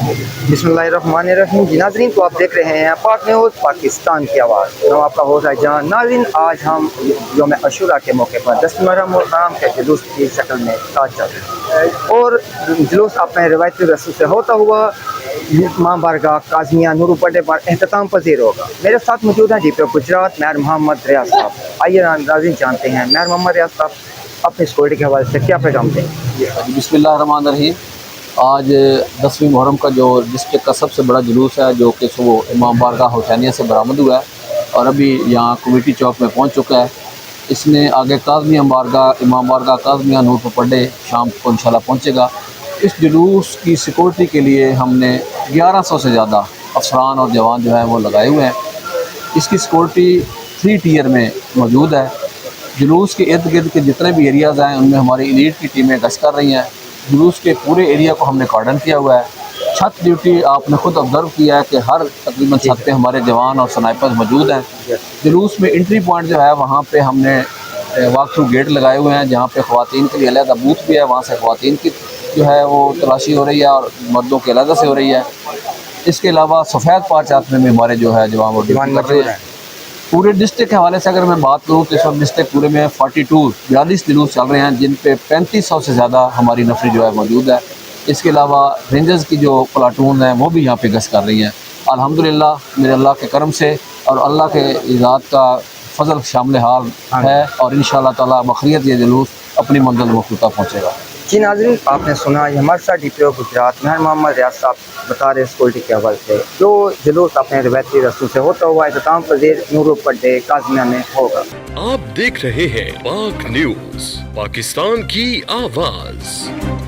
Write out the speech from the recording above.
बिस्मिल्लाहिर्रहमानिर्रहीम। जी नाज़रीन, तो आप देख रहे हैं पाक न्यूज़ पाकिस्तान की आवाज़। मैं आपका होस्ट जान। नाज़रीन, आज हम यौम अशूरा के मौके पर 10 मुहर्रम और आम के जुलूस की शक्ल में साथ चल रहे हैं और जुलूस अपने रवायती रस्म से होता हुआ मां बारगाह काज़मिया नूरुल पड्डे पर एहतमाम पजीर होगा। मेरे साथ मौजूद हैं DPO गुजरात मेयर मोहम्मद रियाज साहब। आइए नाज़रीन जानते हैं मेयर मोहम्मद रियाज साहब अपने सिक्योरिटी के हवाले से क्या पैगाम देंगे। बिस्मिल्लाहिर्रहमानिर्रहीम। आज 10वीं मुहर्रम का जो डिस्ट्रिक्ट का सबसे बड़ा जुलूस है, जो कि सुबह इमाम बारगाह हुसैनिया से बरामद हुआ है और अभी यहाँ कमेटी चौक में पहुँच चुका है। इसने आगे काज़मिया बारगाह इमाम बारगाह काज़मिया नूरुल पड्डे शाम को इंशाल्लाह पहुँचेगा। इस जुलूस की सिक्योरिटी के लिए हमने 1100 से ज़्यादा अफसरान और जवान जो हैं वो लगाए हुए हैं। इसकी सिक्योरिटी 3 टियर में मौजूद है। जुलूस के इर्द गिर्द के जितने भी एरियाज़ हैं उनमें हमारी एलीट की टीमें गश्त कर रही हैं। जुलूस के पूरे एरिया को हमने कार्डन किया हुआ है। छत ड्यूटी आपने खुद ऑब्ज़र्व किया है कि हर तकरीबन छत पे हमारे जवान और स्नाइपर्स मौजूद हैं। जुलूस में एंट्री पॉइंट जो है वहाँ पे हमने वॉक थ्रू गेट लगाए हुए हैं, जहाँ पे ख़वातीन के लिए अलग बूथ भी है। वहाँ से ख़वातीन की जो है वो तलाशी हो रही है और मर्दों की अलग से हो रही है। इसके अलावा सफ़ेद पार चातने में हमारे जो है जवान वो ड्यूटी कर रहे हैं। पूरे डिस्ट्रिक्ट के हवाले से अगर मैं बात करूँ तो इस वक्त डिस्ट्रिक्ट पूरे में 42 जुलूस चल रहे हैं, जिन पे 3500 से ज़्यादा हमारी नफरी जो है मौजूद है। इसके अलावा रेंजर्स की जो प्लाटून हैं वो भी यहाँ पे गश्त कर रही हैं। अल्हम्दुलिल्लाह मेरे अल्लाह के करम से और अल्लाह के इज़ात का फजल शामिल हाल है और इंशाअल्लाह ताला बखरियत ये जुलूस अपनी मंजिल मकसूदा पहुँचेगा। जी नाज़रीन, आपने सुना ये हमारे साथ DPO गुजरात मेयर मोहम्मद रियाज साहब बता रहे सिक्योरिटी के हवाले से जो जुलूस अपने रवायती रस्म से होता हुआ एहतमाम पजीर नूरुल पड्डे काज़मिया में होगा। आप देख रहे हैं पाक न्यूज़, पाकिस्तान की आवाज़।